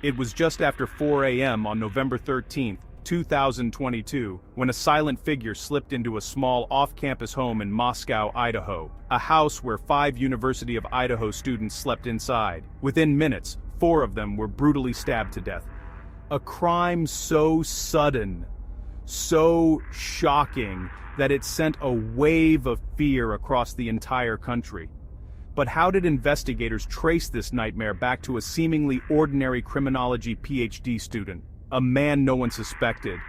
It was just after 4 a.m. on November 13, 2022, when a silent figure slipped into a small off-campus home in Moscow, Idaho, a house where 5 University of Idaho students slept inside. Within minutes, 4 of them were brutally stabbed to death. A crime so sudden, so shocking, that it sent a wave of fear across the entire country. But how did investigators trace this nightmare back to a seemingly ordinary criminology PhD student, a man no one suspected?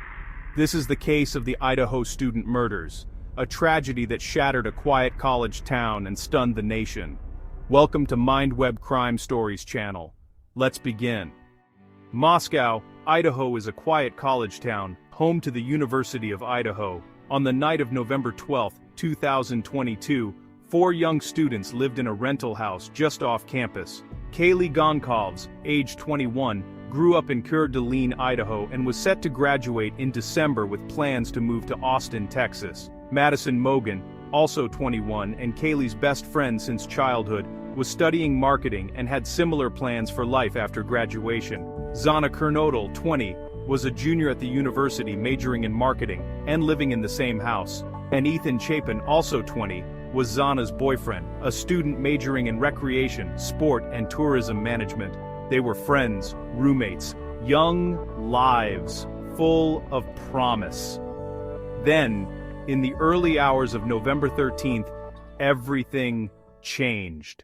This is the case of the Idaho student murders, a tragedy that shattered a quiet college town and stunned the nation. Welcome to MindWeb Crime Stories channel. Let's begin. Moscow, Idaho is a quiet college town, home to the University of Idaho. On the night of November 12, 2022, 4 young students lived in a rental house just off campus. Kaylee Goncalves, age 21, grew up in Coeur d'Alene, Idaho, and was set to graduate in December with plans to move to Austin, Texas. Madison Mogen, also 21 and Kaylee's best friend since childhood, was studying marketing and had similar plans for life after graduation. Xana Kernodle, 20, was a junior at the university majoring in marketing and living in the same house. And Ethan Chapin, also 20, was Xana's boyfriend, a student majoring in recreation, sport, and tourism management. They were friends, roommates, young lives, full of promise. Then, in the early hours of November 13th, everything changed.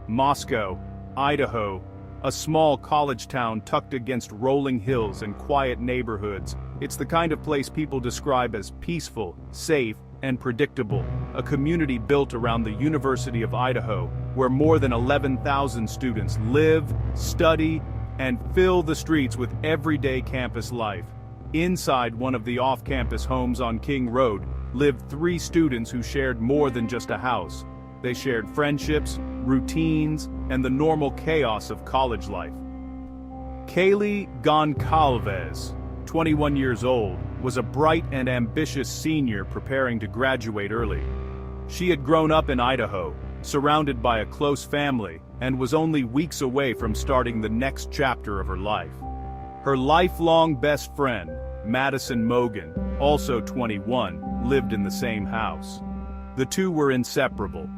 Moscow, Idaho, a small college town tucked against rolling hills and quiet neighborhoods. It's the kind of place people describe as peaceful, safe, and predictable, a community built around the University of Idaho, where more than 11,000 students live, study, and fill the streets with everyday campus life. Inside one of the off-campus homes on King Road lived 3 students who shared more than just a house. They shared friendships, routines, and the normal chaos of college life. Kaylee Goncalves, 21 years old, was a bright and ambitious senior preparing to graduate early. She had grown up in Idaho, surrounded by a close family, and was only weeks away from starting the next chapter of her life. Her lifelong best friend, Madison Mogen, also 21, lived in the same house. The two were inseparable,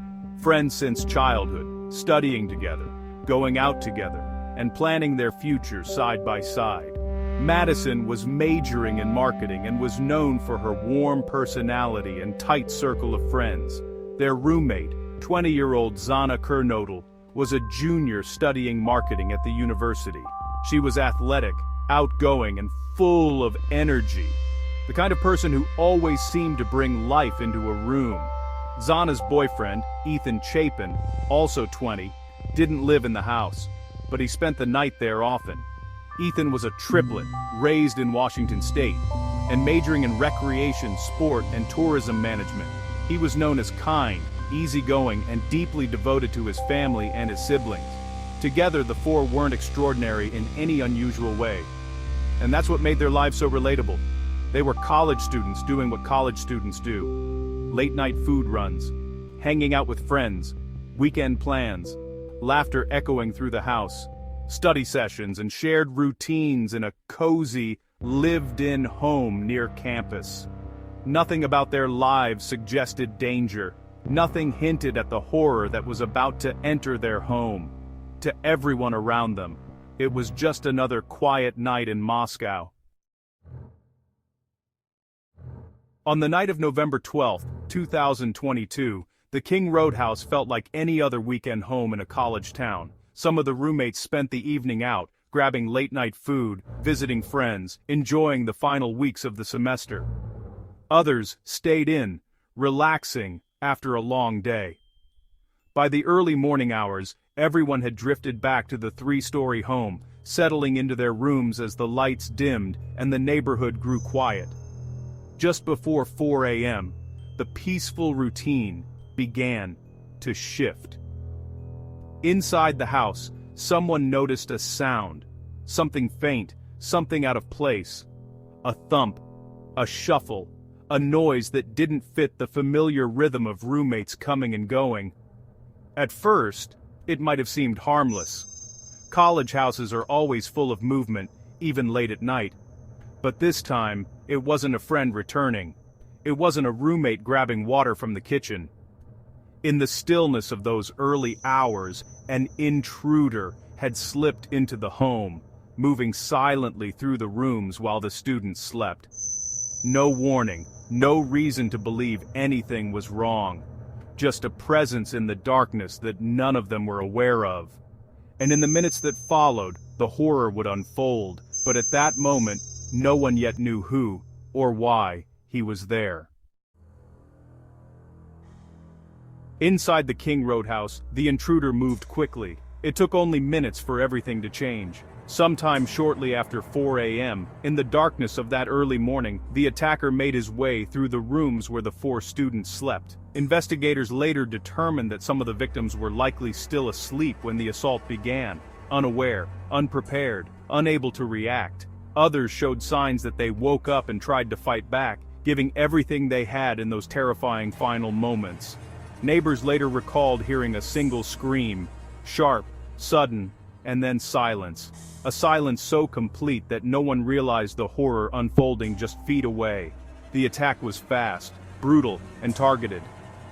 friends since childhood, studying together, going out together, and planning their future side by side. Madison was majoring in marketing and was known for her warm personality and tight circle of friends. Their roommate, 20-year-old Xana Kernodle, was a junior studying marketing at the university. She was athletic, outgoing, and full of energy, the kind of person who always seemed to bring life into a room. Xana's boyfriend, Ethan Chapin, also 20, didn't live in the house, but he spent the night there often. Ethan was a triplet, raised in Washington State, and majoring in recreation, sport, and tourism management. He was known as kind, easygoing, and deeply devoted to his family and his siblings. Together, the 4 weren't extraordinary in any unusual way. And that's what made their lives so relatable. They were college students doing what college students do. Late-night food runs, hanging out with friends, weekend plans, laughter echoing through the house, study sessions and shared routines in a cozy, lived-in home near campus. Nothing about their lives suggested danger. Nothing hinted at the horror that was about to enter their home. To everyone around them, it was just another quiet night in Moscow. On the night of November 12, 2022, the King Roadhouse felt like any other weekend home in a college town. Some of the roommates spent the evening out, grabbing late-night food, visiting friends, enjoying the final weeks of the semester. Others stayed in, relaxing after a long day. By the early morning hours, everyone had drifted back to the 3-story home, settling into their rooms as the lights dimmed and the neighborhood grew quiet. Just before 4 a.m., the peaceful routine began to shift. Inside the house, someone noticed a sound, something faint, something out of place. A thump, a shuffle, a noise that didn't fit the familiar rhythm of roommates coming and going. At first, it might have seemed harmless. College houses are always full of movement, even late at night. But this time, it wasn't a friend returning. It wasn't a roommate grabbing water from the kitchen. In the stillness of those early hours, an intruder had slipped into the home, moving silently through the rooms while the students slept. No warning, no reason to believe anything was wrong. Just a presence in the darkness that none of them were aware of. And in the minutes that followed, the horror would unfold, but at that moment, no one yet knew who, or why, he was there. Inside the King Roadhouse, the intruder moved quickly. It took only minutes for everything to change. Sometime shortly after 4 a.m., in the darkness of that early morning, the attacker made his way through the rooms where the 4 students slept. Investigators later determined that some of the victims were likely still asleep when the assault began, unaware, unprepared, unable to react. Others showed signs that they woke up and tried to fight back, giving everything they had in those terrifying final moments. Neighbors later recalled hearing a single scream, sharp, sudden, and then silence. A silence so complete that no one realized the horror unfolding just feet away. The attack was fast, brutal, and targeted.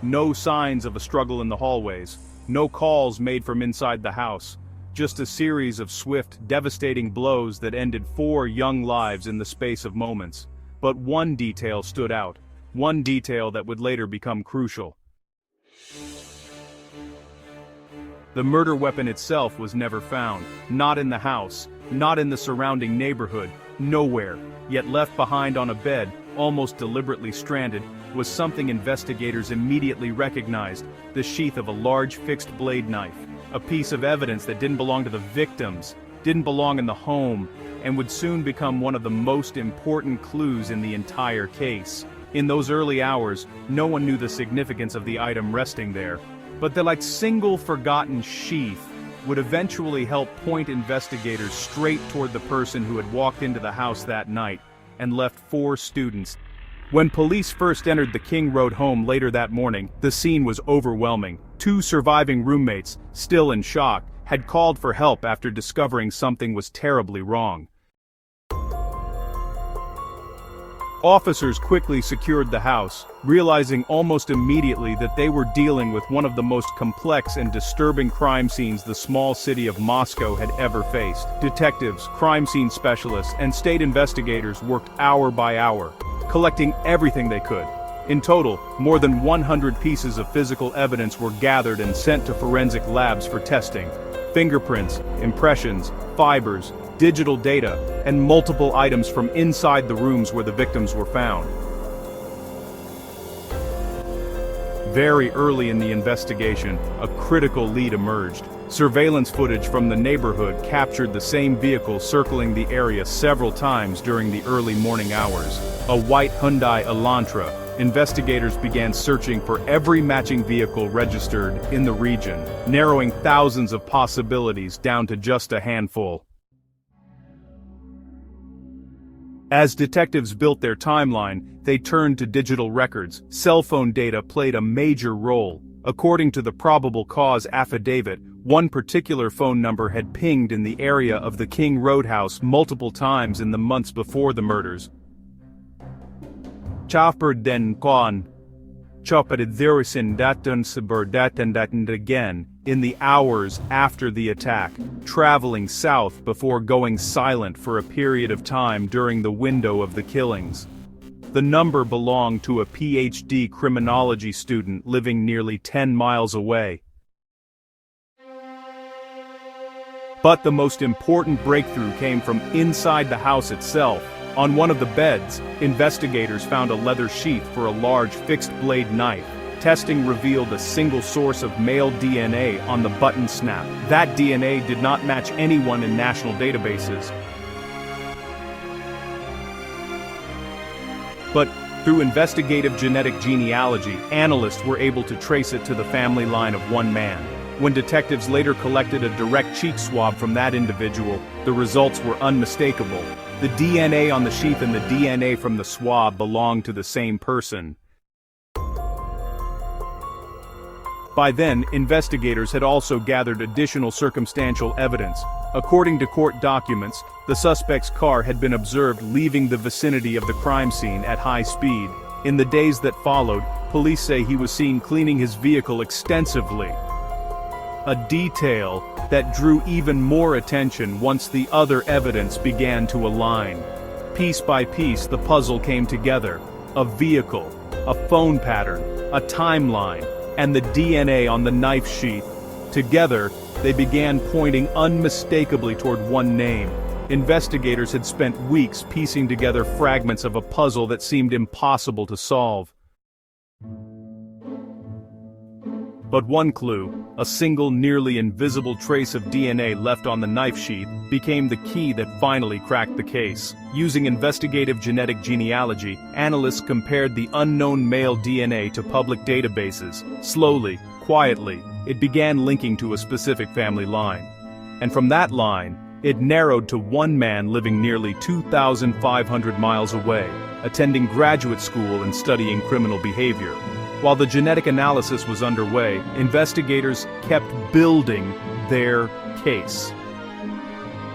No signs of a struggle in the hallways. No calls made from inside the house. Just a series of swift, devastating blows that ended 4 young lives in the space of moments. But one detail stood out. One detail that would later become crucial. The murder weapon itself was never found, not in the house, not in the surrounding neighborhood, nowhere. Yet left behind on a bed, almost deliberately stranded, was something investigators immediately recognized: the sheath of a large fixed blade knife. A piece of evidence that didn't belong to the victims, didn't belong in the home, and would soon become one of the most important clues in the entire case. In those early hours, no one knew the significance of the item resting there. But the single forgotten sheath would eventually help point investigators straight toward the person who had walked into the house that night and left 4 students. When police first entered the King Road home later that morning, the scene was overwhelming. 2 surviving roommates, still in shock, had called for help after discovering something was terribly wrong. Officers quickly secured the house, realizing almost immediately that they were dealing with one of the most complex and disturbing crime scenes the small city of Moscow had ever faced. Detectives, crime scene specialists, and state investigators worked hour by hour, collecting everything they could. In total, more than 100 pieces of physical evidence were gathered and sent to forensic labs for testing. Fingerprints, impressions, fibers, digital data, and multiple items from inside the rooms where the victims were found. Very early in the investigation, a critical lead emerged. Surveillance footage from the neighborhood captured the same vehicle circling the area several times during the early morning hours. A white Hyundai Elantra. Investigators began searching for every matching vehicle registered in the region, narrowing thousands of possibilities down to just a handful. As detectives built their timeline, they turned to digital records. Cell phone data played a major role. According to the probable cause affidavit, one particular phone number had pinged in the area of the King Roadhouse multiple times in the months before the murders. Chopper den kon. Choppered theresin datan sabur datan again, in the hours after the attack, traveling south before going silent for a period of time during the window of the killings. The number belonged to a PhD criminology student living nearly 10 miles away. But the most important breakthrough came from inside the house itself. On one of the beds, investigators found a leather sheath for a large fixed-blade knife. Testing revealed a single source of male DNA on the button snap. That DNA did not match anyone in national databases. But through investigative genetic genealogy, analysts were able to trace it to the family line of one man. When detectives later collected a direct cheek swab from that individual, the results were unmistakable. The DNA on the sheath and the DNA from the swab belonged to the same person. By then, investigators had also gathered additional circumstantial evidence. According to court documents, the suspect's car had been observed leaving the vicinity of the crime scene at high speed. In the days that followed, police say he was seen cleaning his vehicle extensively. A detail that drew even more attention once the other evidence began to align. Piece by piece, the puzzle came together. A vehicle, a phone pattern, a timeline, and the DNA on the knife sheath. Together, they began pointing unmistakably toward one name. Investigators had spent weeks piecing together fragments of a puzzle that seemed impossible to solve. But one clue, a single nearly invisible trace of DNA left on the knife sheath, became the key that finally cracked the case. Using investigative genetic genealogy, analysts compared the unknown male DNA to public databases. Slowly, quietly, it began linking to a specific family line. And from that line, it narrowed to one man living nearly 2,500 miles away, attending graduate school and studying criminal behavior. While the genetic analysis was underway, investigators kept building their case.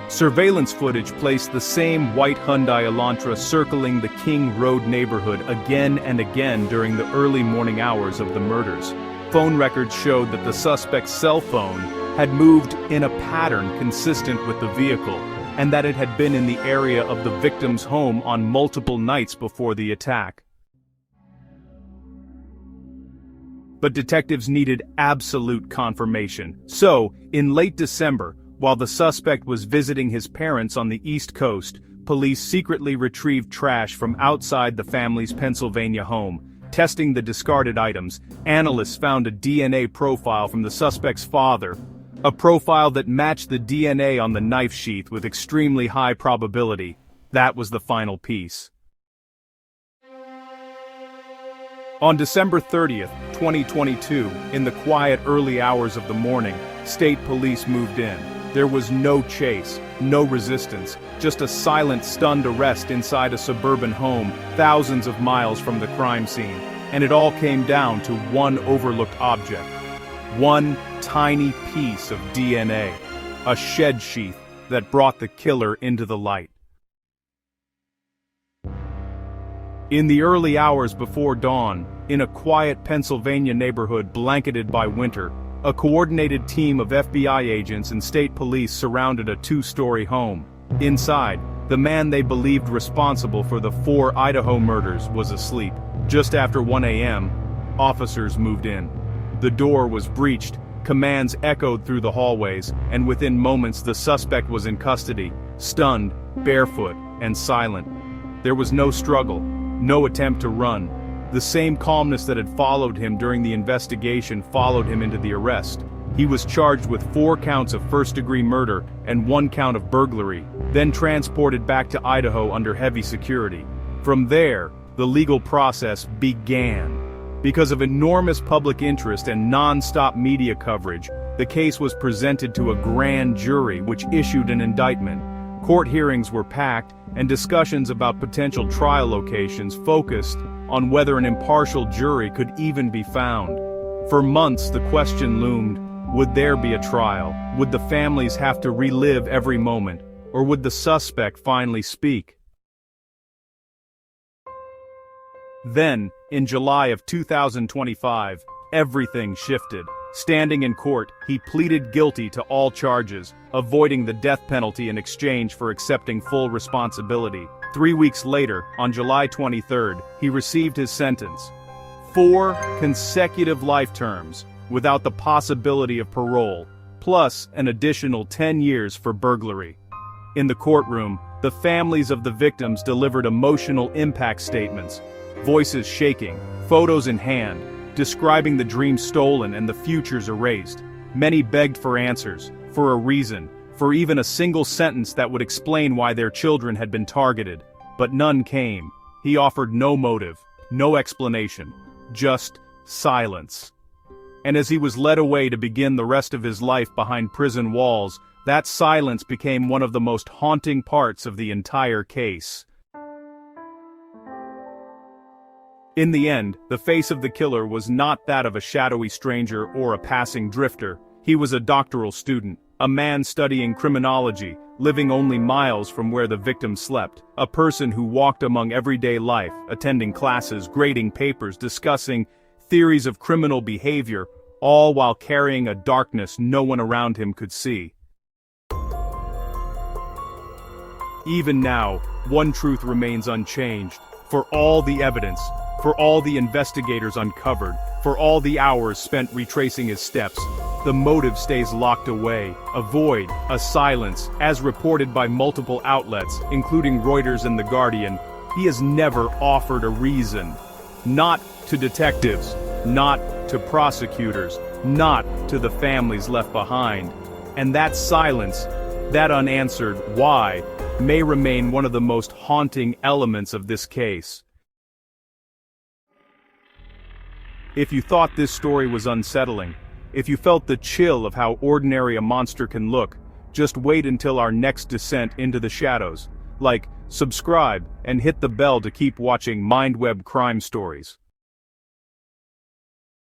Surveillance footage placed the same white Hyundai Elantra circling the King Road neighborhood again and again during the early morning hours of the murders. Phone records showed that the suspect's cell phone had moved in a pattern consistent with the vehicle, and that it had been in the area of the victim's home on multiple nights before the attack. But detectives needed absolute confirmation. So, in late December, while the suspect was visiting his parents on the East Coast, police secretly retrieved trash from outside the family's Pennsylvania home. Testing the discarded items, analysts found a DNA profile from the suspect's father, a profile that matched the DNA on the knife sheath with extremely high probability. That was the final piece. On December 30th, 2022, in the quiet early hours of the morning, state police moved in. There was no chase, no resistance, just a silent, stunned arrest inside a suburban home, thousands of miles from the crime scene. And it all came down to one overlooked object. One tiny piece of DNA. A shed sheath that brought the killer into the light. In the early hours before dawn, in a quiet Pennsylvania neighborhood blanketed by winter, a coordinated team of FBI agents and state police surrounded a two-story home. Inside, the man they believed responsible for the 4 Idaho murders was asleep. Just after 1 a.m., officers moved in. The door was breached, commands echoed through the hallways, and within moments the suspect was in custody, stunned, barefoot, and silent. There was no struggle. No attempt to run. The same calmness that had followed him during the investigation followed him into the arrest. He was charged with 4 counts of first-degree murder and 1 count of burglary, then transported back to Idaho under heavy security. From there, the legal process began. Because of enormous public interest and non-stop media coverage, the case was presented to a grand jury which issued an indictment. Court hearings were packed, and discussions about potential trial locations focused on whether an impartial jury could even be found. For months the question loomed, would there be a trial? Would the families have to relive every moment? Or would the suspect finally speak? Then, in July of 2025, everything shifted. Standing in court, he pleaded guilty to all charges, avoiding the death penalty in exchange for accepting full responsibility. 3 weeks later, on July 23rd, he received his sentence. 4 consecutive life terms, without the possibility of parole, plus an additional 10 years for burglary. In the courtroom, the families of the victims delivered emotional impact statements, voices shaking, photos in hand, describing the dreams stolen and the futures erased. Many begged for answers, for a reason, for even a single sentence that would explain why their children had been targeted. But none came. He offered no motive, no explanation, just silence. And as he was led away to begin the rest of his life behind prison walls, that silence became one of the most haunting parts of the entire case. In the end, the face of the killer was not that of a shadowy stranger or a passing drifter. He was a doctoral student, a man studying criminology, living only miles from where the victim slept, a person who walked among everyday life, attending classes, grading papers, discussing theories of criminal behavior, all while carrying a darkness no one around him could see. Even now, one truth remains unchanged. For all the evidence, for all the investigators uncovered, for all the hours spent retracing his steps, the motive stays locked away, a void, a silence, as reported by multiple outlets, including Reuters and The Guardian. He has never offered a reason. Not to detectives, not to prosecutors, not to the families left behind. And that silence, that unanswered why, may remain one of the most haunting elements of this case. If you thought this story was unsettling, if you felt the chill of how ordinary a monster can look, just wait until our next descent into the shadows. Like, subscribe, and hit the bell to keep watching MindWeb Crime Stories.